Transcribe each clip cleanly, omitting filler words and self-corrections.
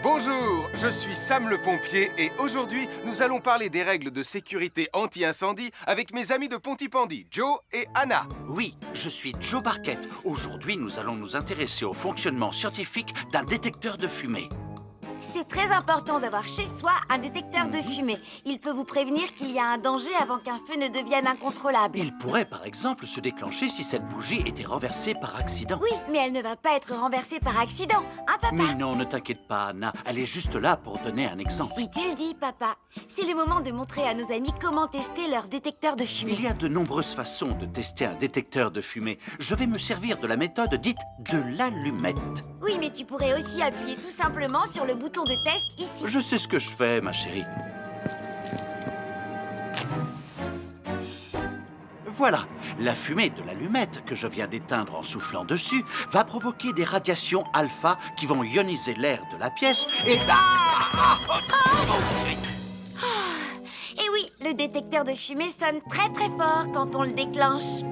Bonjour, je suis Sam le pompier et aujourd'hui, nous allons parler des règles de sécurité anti-incendie avec mes amis de Pontypandy, Joe et Anna. Oui, je suis Joe Barquette. Aujourd'hui, nous allons nous intéresser au fonctionnement scientifique d'un détecteur de fumée. C'est très important d'avoir chez soi un détecteur de fumée. Il peut vous prévenir qu'il y a un danger avant qu'un feu ne devienne incontrôlable. Il pourrait, par exemple, se déclencher si cette bougie était renversée par accident. Oui, mais elle ne va pas être renversée par accident, hein, papa? Mais non, ne t'inquiète pas, Anna. Elle est juste là pour donner un exemple. Si tu le dis, papa. C'est le moment de montrer à nos amis comment tester leur détecteur de fumée. Il y a de nombreuses façons de tester un détecteur de fumée. Je vais me servir de la méthode dite de l'allumette. Oui, mais tu pourrais aussi appuyer tout simplement sur le bouton de test ici. Je sais ce que je fais, ma chérie. Voilà, la fumée de l'allumette que je viens d'éteindre en soufflant dessus va provoquer des radiations alpha qui vont ioniser l'air de la pièce et... Et oui, le détecteur de fumée sonne très très fort quand on le déclenche.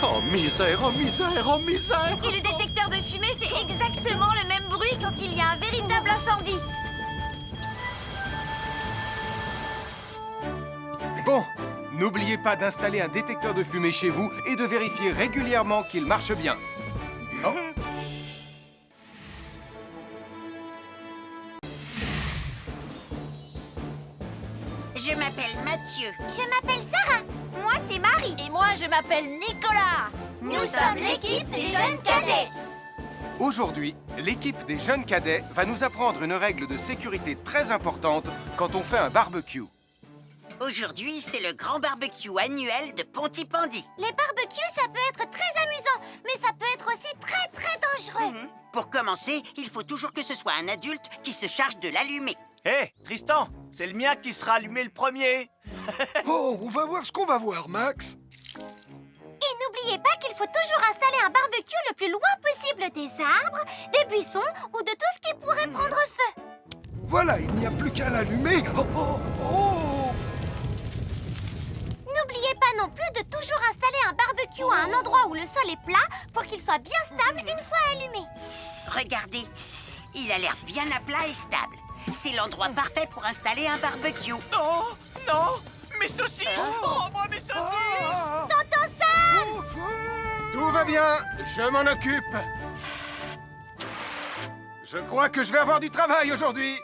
Oh misère, oh misère, oh misère! Et le détecteur de fumée fait exactement le même bruit quand il y a un véritable incendie. Bon, n'oubliez pas d'installer un détecteur de fumée chez vous et de vérifier régulièrement qu'il marche bien. Oh. Je m'appelle Mathieu. Je m'appelle Sarah. Moi, c'est Marie. Et moi, je m'appelle Nicolas. Nous sommes l'équipe des jeunes cadets. Aujourd'hui, l'équipe des jeunes cadets va nous apprendre une règle de sécurité très importante quand on fait un barbecue. Aujourd'hui, c'est le grand barbecue annuel de Pontypandy. Les barbecues, ça peut être très amusant, mais ça peut être aussi très très dangereux. Pour commencer, il faut toujours que ce soit un adulte qui se charge de l'allumer. Hé, Tristan, c'est le mien qui sera allumé le premier. Oh, on va voir ce qu'on va voir, Max. Et n'oubliez pas qu'il faut toujours installer un barbecue le plus loin possible des arbres, des buissons ou de tout ce qui pourrait prendre feu. Voilà, il n'y a plus qu'à l'allumer. Oh, oh, oh. N'oubliez pas non plus de toujours installer un barbecue à un endroit où le sol est plat pour qu'il soit bien stable une fois allumé. Regardez, il a l'air bien à plat et stable. C'est l'endroit parfait pour installer un barbecue. Non, non, mes saucisses. Oh, moi, mes saucisses. Tonton Sam! Oh, feu. Tout va bien, je m'en occupe. Je crois que je vais avoir du travail aujourd'hui.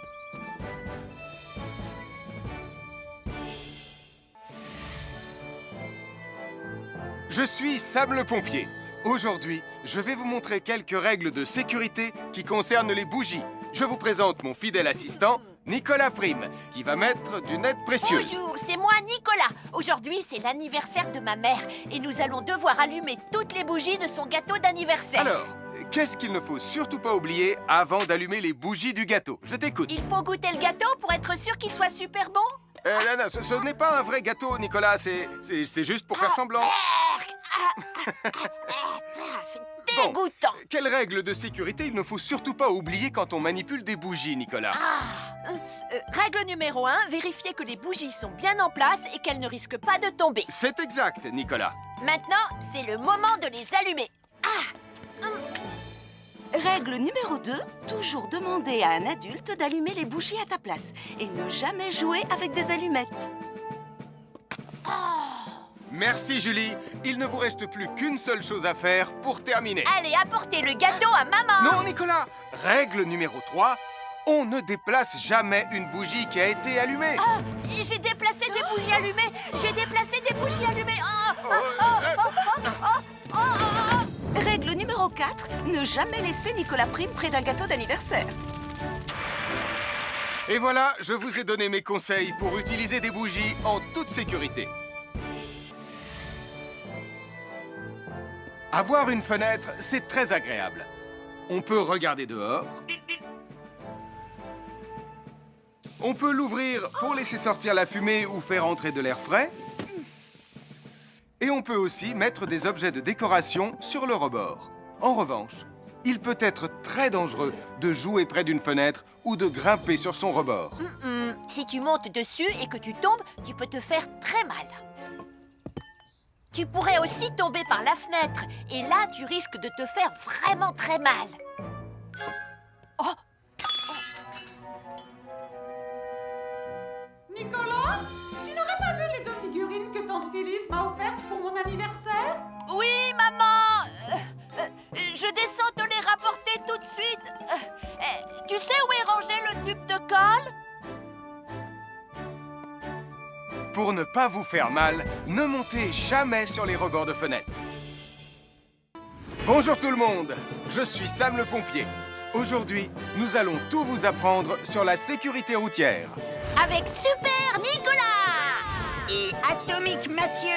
Je suis Sam le pompier. Aujourd'hui, je vais vous montrer quelques règles de sécurité qui concernent les bougies. Je vous présente mon fidèle assistant, Nicolas Prime, qui va mettre d'une aide précieuse. Bonjour, c'est moi Nicolas. Aujourd'hui, c'est l'anniversaire de ma mère et nous allons devoir allumer toutes les bougies de son gâteau d'anniversaire. Alors, qu'est-ce qu'il ne faut surtout pas oublier avant d'allumer les bougies du gâteau? Je t'écoute. Il faut goûter le gâteau pour être sûr qu'il soit super bon. Non, ce n'est pas un vrai gâteau, Nicolas. C'est juste pour faire semblant. C'est Bon. dégoûtant. Quelle règle de sécurité il ne faut surtout pas oublier quand on manipule des bougies, Nicolas? Règle numéro 1, vérifier que les bougies sont bien en place et qu'elles ne risquent pas de tomber. C'est exact, Nicolas. Maintenant, c'est le moment de les allumer. Règle numéro 2, toujours demander à un adulte d'allumer les bougies à ta place et ne jamais jouer avec des allumettes. Merci, Julie. Il ne vous reste plus qu'une seule chose à faire pour terminer. Allez, apportez le gâteau à maman. Non, Nicolas. Règle numéro 3. On ne déplace jamais une bougie qui a été allumée. J'ai déplacé des bougies allumées. J'ai déplacé des bougies allumées. Règle numéro 4, ne jamais laisser Nicolas Prime près d'un gâteau d'anniversaire. Et voilà, je vous ai donné mes conseils pour utiliser des bougies en toute sécurité. Avoir une fenêtre, c'est très agréable. On peut regarder dehors. On peut l'ouvrir pour laisser sortir la fumée ou faire entrer de l'air frais. Et on peut aussi mettre des objets de décoration sur le rebord. En revanche, il peut être très dangereux de jouer près d'une fenêtre ou de grimper sur son rebord. Si tu montes dessus et que tu tombes, tu peux te faire très mal. Tu pourrais aussi tomber par la fenêtre. Et là, tu risques de te faire vraiment très mal. Oh, Nicolas, tu n'aurais pas vu les 2 figurines que tante Phyllis m'a offertes pour mon anniversaire? Oui, maman. Je descends te les rapporter tout de suite. Tu sais où est rangé le tube de colle? Pour ne pas vous faire mal, ne montez jamais sur les rebords de fenêtres. Bonjour tout le monde, je suis Sam le pompier. Aujourd'hui, nous allons tout vous apprendre sur la sécurité routière. Avec Super Nicolas. Et Atomique Mathieu.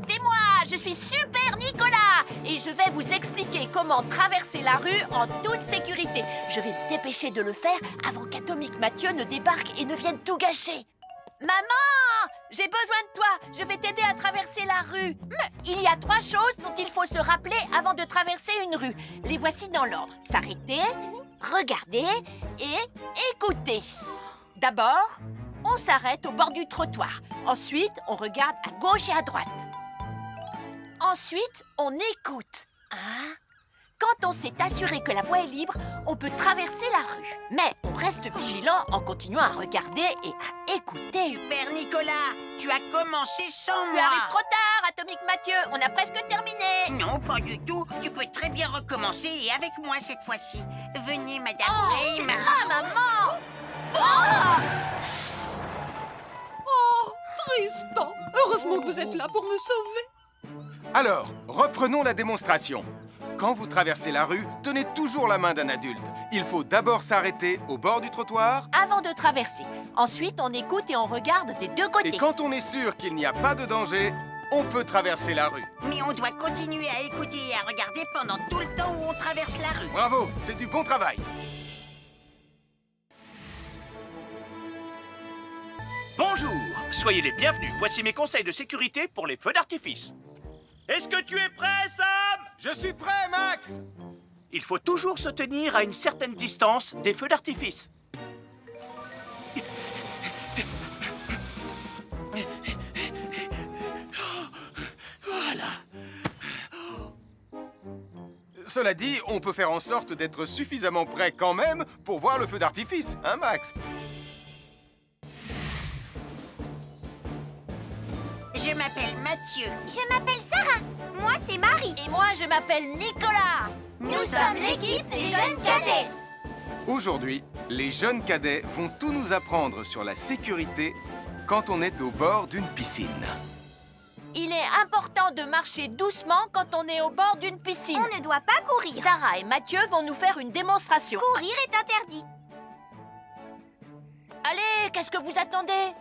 C'est moi, je suis Super Nicolas et je vais vous expliquer comment traverser la rue en toute sécurité. Je vais me dépêcher de le faire avant qu'Atomique Mathieu ne débarque et ne vienne tout gâcher. Maman, j'ai besoin de toi, je vais t'aider à traverser la rue. Il y a 3 choses dont il faut se rappeler avant de traverser une rue. Les voici dans l'ordre. S'arrêter, regarder et écouter. D'abord, on s'arrête au bord du trottoir. Ensuite, on regarde à gauche et à droite. Ensuite, on écoute. Quand on s'est assuré que la voie est libre, on peut traverser la rue. Mais on reste vigilant en continuant à regarder et à écouter. Super Nicolas, tu as commencé sans Tu moi. arrives trop tard, Atomique Mathieu. On a presque terminé. Non, pas du tout. Tu peux très bien recommencer et avec moi cette fois-ci. Venez, Madame Brame. Maman. Oh, Tristan, heureusement que vous êtes là pour me sauver. Alors, reprenons la démonstration. Quand vous traversez la rue, tenez toujours la main d'un adulte. Il faut d'abord s'arrêter au bord du trottoir. Avant de traverser. Ensuite, on écoute et on regarde des 2 côtés. Et quand on est sûr qu'il n'y a pas de danger, on peut traverser la rue. Mais on doit continuer à écouter et à regarder pendant tout le temps où on traverse la rue. Bravo, c'est du bon travail. Bonjour, soyez les bienvenus. Voici mes conseils de sécurité pour les feux d'artifice. Est-ce que tu es prêt, Sam? Je suis prêt, Max! Il faut toujours se tenir à une certaine distance des feux d'artifice. Voilà. Cela dit, on peut faire en sorte d'être suffisamment prêt quand même pour voir le feu d'artifice, hein, Max? Je m'appelle Mathieu. Je m'appelle Sarah. Moi, c'est Marie. Et moi, je m'appelle Nicolas. Nous sommes l'équipe des jeunes cadets. Aujourd'hui, les jeunes cadets vont tout nous apprendre sur la sécurité quand on est au bord d'une piscine. Il est important de marcher doucement quand on est au bord d'une piscine. On ne doit pas courir. Sarah et Mathieu vont nous faire une démonstration. Courir est interdit. Allez, qu'est-ce que vous attendez?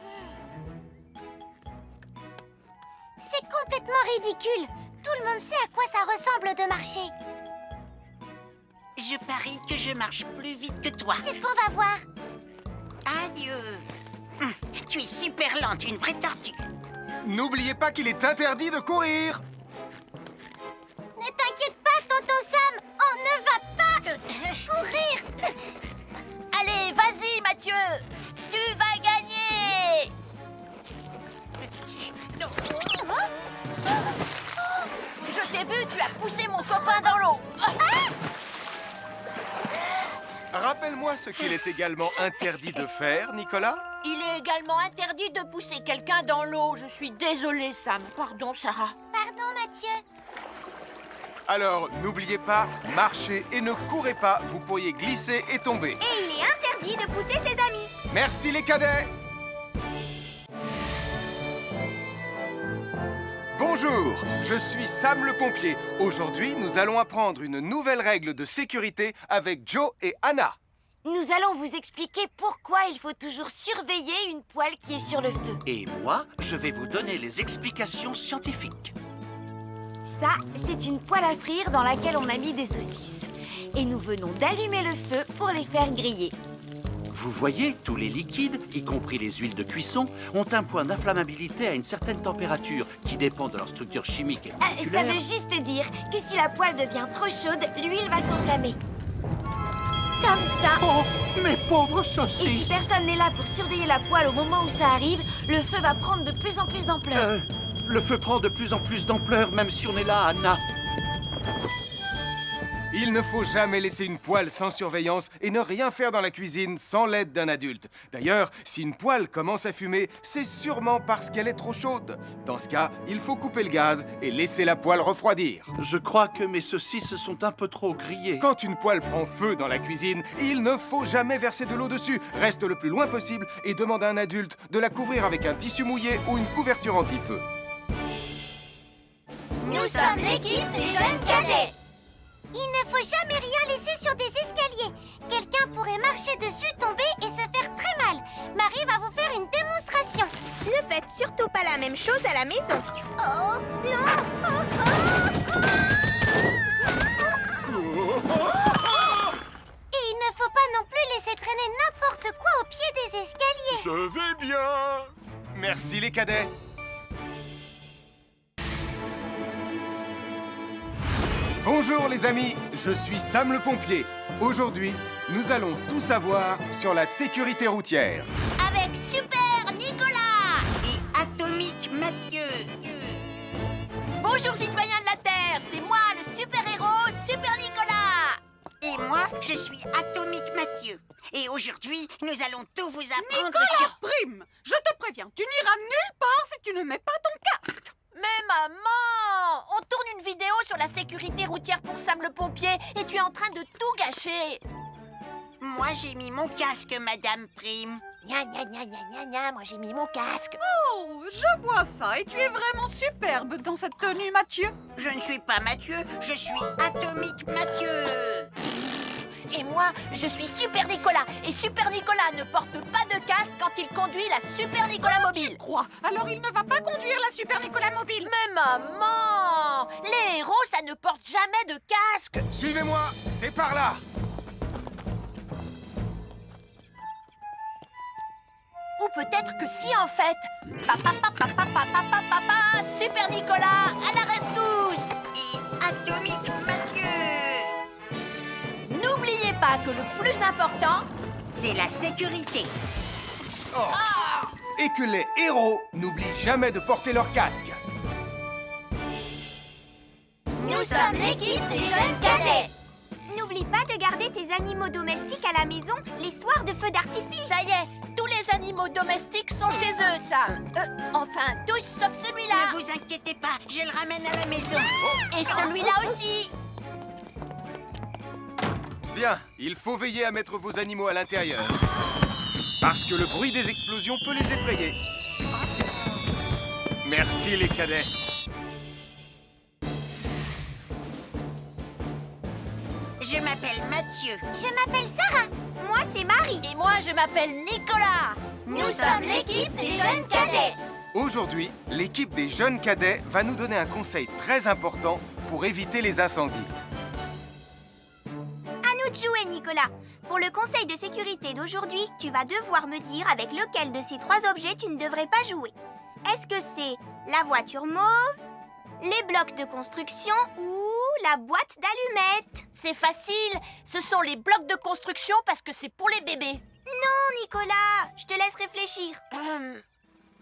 C'est complètement ridicule. Tout le monde sait à quoi ça ressemble de marcher. Je parie que je marche plus vite que toi. C'est ce qu'on va voir. Adieu. Tu es super lente, une vraie tortue. N'oubliez pas qu'il est interdit de courir! Ne t'inquiète pas, tonton Sam. On ne va pas courir. Allez, vas-y, Mathieu. Tu vas gagner. Je t'ai vu, tu as poussé mon copain dans l'eau. Rappelle-moi ce qu'il est également interdit de faire, Nicolas. Il est également interdit de pousser quelqu'un dans l'eau. Je suis désolée, Sam. Pardon, Sarah. Pardon, Mathieu. Alors, n'oubliez pas, marchez et ne courez pas, vous pourriez glisser et tomber. Et il est interdit de pousser ses amis. Merci les cadets! Bonjour, je suis Sam le pompier. Aujourd'hui, nous allons apprendre une nouvelle règle de sécurité avec Joe et Anna. Nous allons vous expliquer pourquoi il faut toujours surveiller une poêle qui est sur le feu. Et moi, je vais vous donner les explications scientifiques. Ça, c'est une poêle à frire dans laquelle on a mis des saucisses. Et nous venons d'allumer le feu pour les faire griller. Vous voyez, tous les liquides, y compris les huiles de cuisson, ont un point d'inflammabilité à une certaine température qui dépend de leur structure chimique et Ça moléculaire. veut juste dire que si la poêle devient trop chaude, l'huile va s'enflammer. Comme ça. Oh, mes pauvres Et si saucisses! personne n'est là pour surveiller la poêle au moment où ça arrive, le feu va prendre de plus en plus d'ampleur. Le feu prend de plus en plus d'ampleur, même si on est là, Anna. Il ne faut jamais laisser une poêle sans surveillance et ne rien faire dans la cuisine sans l'aide d'un adulte. D'ailleurs, si une poêle commence à fumer, c'est sûrement parce qu'elle est trop chaude. Dans ce cas, il faut couper le gaz et laisser la poêle refroidir. Je crois que mes saucisses sont un peu trop grillées. Quand une poêle prend feu dans la cuisine, il ne faut jamais verser de l'eau dessus. Reste le plus loin possible et demande à un adulte de la couvrir avec un tissu mouillé ou une couverture anti-feu. Nous sommes l'équipe des jeunes cadets. Il ne faut jamais rien laisser sur des escaliers. Quelqu'un pourrait marcher dessus, tomber et se faire très mal. Marie va vous faire une démonstration. Ne faites surtout pas la même chose à la maison. Oh, non! Et il ne faut pas non plus laisser traîner n'importe quoi au pied des escaliers. Je vais bien. Merci les cadets. Bonjour les amis, je suis Sam le pompier. Aujourd'hui, nous allons tout savoir sur la sécurité routière. Avec Super Nicolas. Et Atomique Mathieu. Bonjour citoyens de la Terre, c'est moi le super-héros Super Nicolas. Et moi, je suis Atomique Mathieu. Et aujourd'hui, nous allons tout vous apprendre Nicolas, sur... Prime, je te préviens, tu n'iras nulle part si tu ne mets pas ton casque. Mais maman, on tourne une vidéo sur la sécurité routière pour Sam le pompier et tu es en train de tout gâcher. Moi, j'ai mis mon casque, Madame Prime. Gna gna gna gna gna gna, moi j'ai mis mon casque. Oh, je vois ça et tu es vraiment superbe dans cette tenue, Mathieu. Je ne suis pas Mathieu, je suis Atomique Mathieu. Et moi, je suis Super Nicolas. Et Super Nicolas ne porte pas de casque quand il conduit la Super Nicolas Mobile. Crois, alors il ne va pas conduire la Super Nicolas Mobile. Mais maman, les héros, ça ne porte jamais de casque. Suivez-moi, c'est par là. Ou peut-être que si en fait. Papa, papa, papa, papa, papa, Super Nicolas, à la rescousse. Et Atomique Mathieu. N'oubliez pas que le plus important, C'est la sécurité. Et que les héros n'oublient jamais de porter leur casque. Nous sommes l'équipe des jeunes cadets. N'oublie pas de garder tes animaux domestiques à la maison les soirs de feux d'artifice. ça y est, tous les animaux domestiques sont chez eux, Sam. Enfin, tous sauf celui-là. Ne vous inquiétez pas, je le ramène à la maison. Et celui-là aussi. Bien, il faut veiller à mettre vos animaux à l'intérieur. Parce que le bruit des explosions peut les effrayer. Merci les cadets. Je m'appelle Mathieu. Je m'appelle Sarah. Moi, c'est Marie. Et moi, je m'appelle Nicolas. Nous sommes l'équipe des jeunes cadets. Aujourd'hui, l'équipe des jeunes cadets va nous donner un conseil très important pour éviter les incendies. À nous de jouer, Nicolas. Pour le conseil de sécurité d'aujourd'hui, tu vas devoir me dire avec lequel de ces 3 objets tu ne devrais pas jouer. Est-ce que c'est la voiture mauve, les blocs de construction ou la boîte d'allumettes? C'est facile. Ce sont les blocs de construction parce que c'est pour les bébés. Non, Nicolas, je te laisse réfléchir.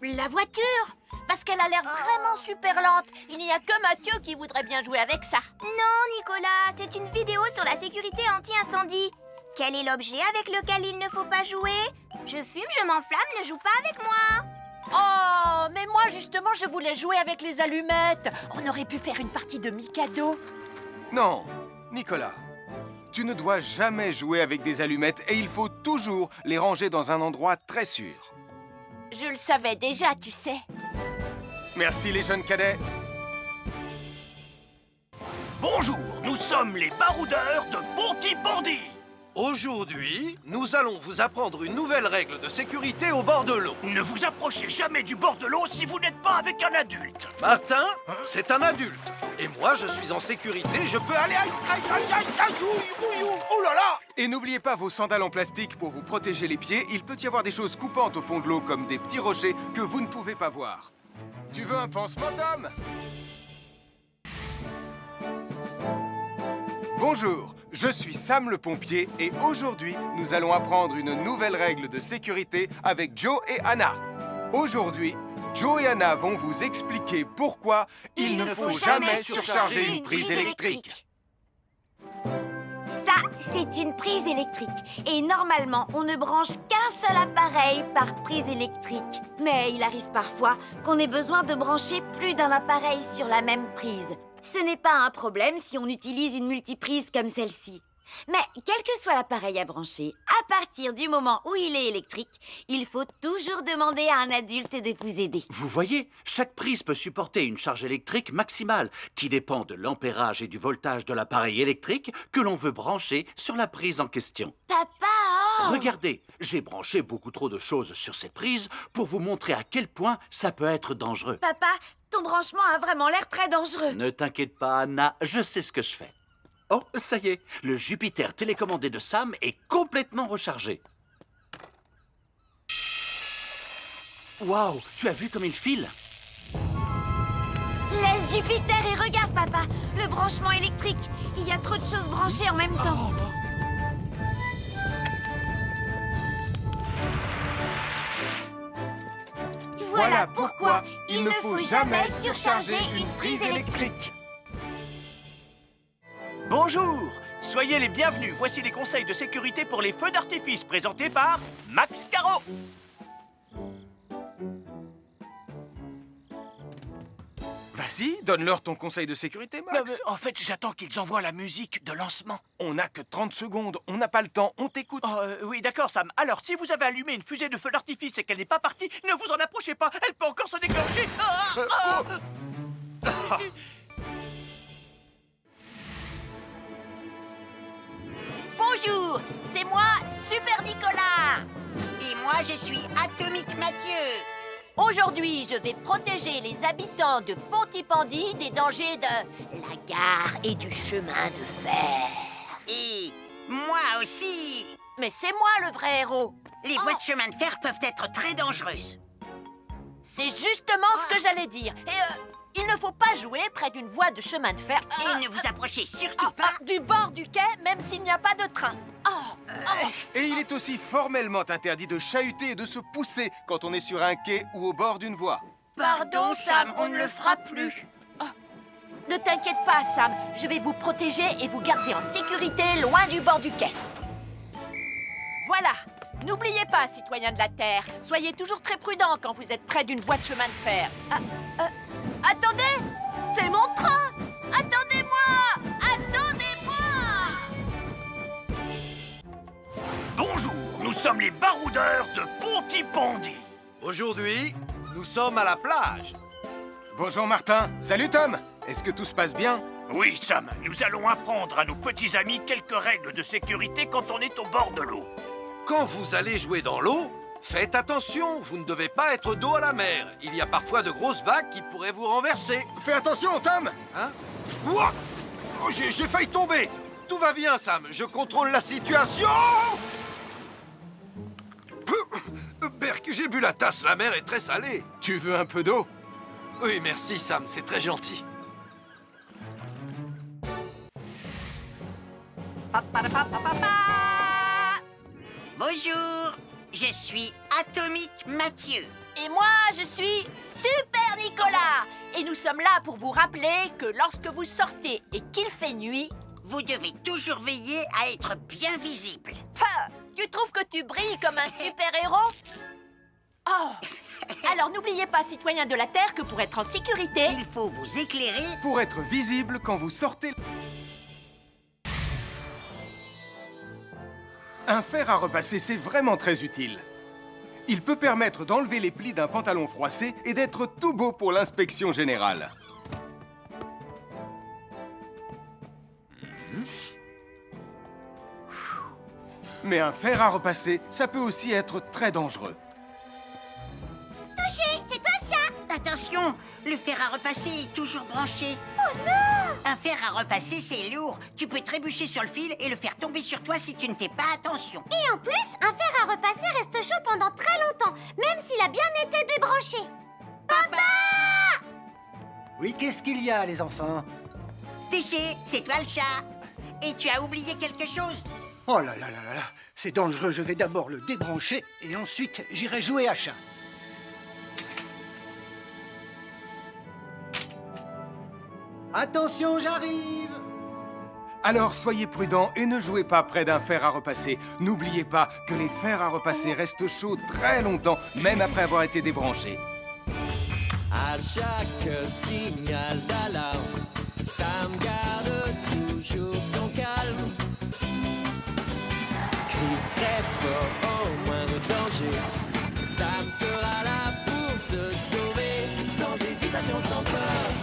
La voiture. Parce qu'elle a l'air vraiment super lente. Il n'y a que Mathieu qui voudrait bien jouer avec ça. Non, Nicolas, c'est une vidéo sur la sécurité anti-incendie. Quel est l'objet avec lequel il ne faut pas jouer? Je fume, je m'enflamme, ne joue pas avec moi. Oh, mais moi justement, je voulais jouer avec les allumettes. On aurait pu faire une partie de Mikado. Non, Nicolas, tu ne dois jamais jouer avec des allumettes et il faut toujours les ranger dans un endroit très sûr. Je le savais déjà, tu sais. Merci les jeunes cadets. Bonjour, nous sommes les baroudeurs de Bonty-Bondy. Aujourd'hui, nous allons vous apprendre une nouvelle règle de sécurité au bord de l'eau. Ne vous approchez jamais du bord de l'eau si vous n'êtes pas avec un adulte. Martin, c'est un adulte. Et moi, je suis en sécurité, je peux aller... Oh là là! Et n'oubliez pas vos sandales en plastique pour vous protéger les pieds. Il peut y avoir des choses coupantes au fond de l'eau comme des petits rochers que vous ne pouvez pas voir. Tu veux un pansement, Tom? Bonjour, je suis Sam le pompier et aujourd'hui, nous allons apprendre une nouvelle règle de sécurité avec Joe et Anna. Aujourd'hui, Joe et Anna vont vous expliquer pourquoi il ne faut jamais surcharger une prise électrique. Ça, c'est une prise électrique. Et normalement, on ne branche qu'un seul appareil par prise électrique. Mais il arrive parfois qu'on ait besoin de brancher plus d'un appareil sur la même prise. Ce n'est pas un problème si on utilise une multiprise comme celle-ci. Mais quel que soit l'appareil à brancher, à partir du moment où il est électrique, il faut toujours demander à un adulte de vous aider. Vous voyez, chaque prise peut supporter une charge électrique maximale qui dépend de l'ampérage et du voltage de l'appareil électrique que l'on veut brancher sur la prise en question. Papa, oh! Regardez, j'ai branché beaucoup trop de choses sur cette prise pour vous montrer à quel point ça peut être dangereux. Papa, ton branchement a vraiment l'air très dangereux. Ne t'inquiète pas, Anna, je sais ce que je fais. Oh, ça y est, le Jupiter télécommandé de Sam est complètement rechargé. Waouh, tu as vu comme il file? Laisse Jupiter et regarde, papa. Le branchement électrique. Il y a trop de choses branchées en même temps. Voilà pourquoi il ne faut jamais surcharger une prise électrique. Bonjour, soyez les bienvenus. Voici les conseils de sécurité pour les feux d'artifice présentés par Max Caro. Vas-y, donne-leur ton conseil de sécurité, Max. En fait, j'attends qu'ils envoient la musique de lancement. On n'a que 30 secondes, on n'a pas le temps, on t'écoute. Oui, d'accord, Sam. Alors, si vous avez allumé une fusée de feu d'artifice et qu'elle n'est pas partie, ne vous en approchez pas. Elle peut encore se déclencher. Bonjour, c'est moi, Super Nicolas. Et moi, je suis Atomique Mathieu. Aujourd'hui, je vais protéger les habitants de Pontypandy des dangers de la gare et du chemin de fer. Et moi aussi. Mais c'est moi le vrai héros. Les voies de chemin de fer peuvent être très dangereuses. C'est justement ce que j'allais dire. Et il ne faut pas jouer près d'une voie de chemin de fer. Et ne vous approchez surtout pas du bord du quai, même s'il n'y a pas de train. Et il est aussi formellement interdit de chahuter et de se pousser quand on est sur un quai ou au bord d'une voie. Pardon, Sam, on ne le fera plus. Ne t'inquiète pas, Sam. Je vais vous protéger et vous garder en sécurité loin du bord du quai. Voilà. N'oubliez pas, citoyens de la Terre, soyez toujours très prudents quand vous êtes près d'une voie de chemin de fer. Attendez! C'est mon train! Attendez-moi! Attendez-moi! Bonjour, nous sommes les baroudeurs de Pontypandy. Aujourd'hui, nous sommes à la plage. Bonjour Martin. Salut Tom. Est-ce que tout se passe bien? Oui, Sam, nous allons apprendre à nos petits amis quelques règles de sécurité quand on est au bord de l'eau. Quand vous allez jouer dans l'eau, faites attention, vous ne devez pas être dos à la mer. Il y a parfois de grosses vagues qui pourraient vous renverser. Fais attention, Tom. Hein? Ouah! Oh, j'ai failli tomber. Tout va bien, Sam, je contrôle la situation. Berk, j'ai bu la tasse, la mer est très salée. Tu veux un peu d'eau? Oui, merci, Sam, c'est très gentil. Bonjour, je suis Atomique Mathieu. Et moi, je suis Super Nicolas. Et nous sommes là pour vous rappeler que lorsque vous sortez et qu'il fait nuit, vous devez toujours veiller à être bien visible. Tu trouves que tu brilles comme un super-héros? Oh! Alors n'oubliez pas, citoyens de la Terre, que pour être en sécurité, il faut vous éclairer pour être visible quand vous sortez. Un fer à repasser, c'est vraiment très utile. Il peut permettre d'enlever les plis d'un pantalon froissé et d'être tout beau pour l'inspection générale. Mais un fer à repasser, ça peut aussi être très dangereux. Touché, c'est toi le chat. Attention, le fer à repasser est toujours branché. Oh non! Un fer à repasser, c'est lourd. Tu peux trébucher sur le fil et le faire tomber sur toi si tu ne fais pas attention. Et en plus, un fer à repasser reste chaud pendant très longtemps, même s'il a bien été débranché. Papa! Oui, qu'est-ce qu'il y a, les enfants? Touché, c'est toi le chat. Et tu as oublié quelque chose? Oh là là là là là, c'est dangereux, je vais d'abord le débrancher et ensuite j'irai jouer à chat. Attention, j'arrive! Alors soyez prudents et ne jouez pas près d'un fer à repasser. N'oubliez pas que les fers à repasser restent chauds très longtemps, même après avoir été débranchés. À chaque signal d'alarme, Sam garde toujours son calme. Crie très fort au moindre danger, Sam sera là pour te sauver, sans hésitation, sans peur.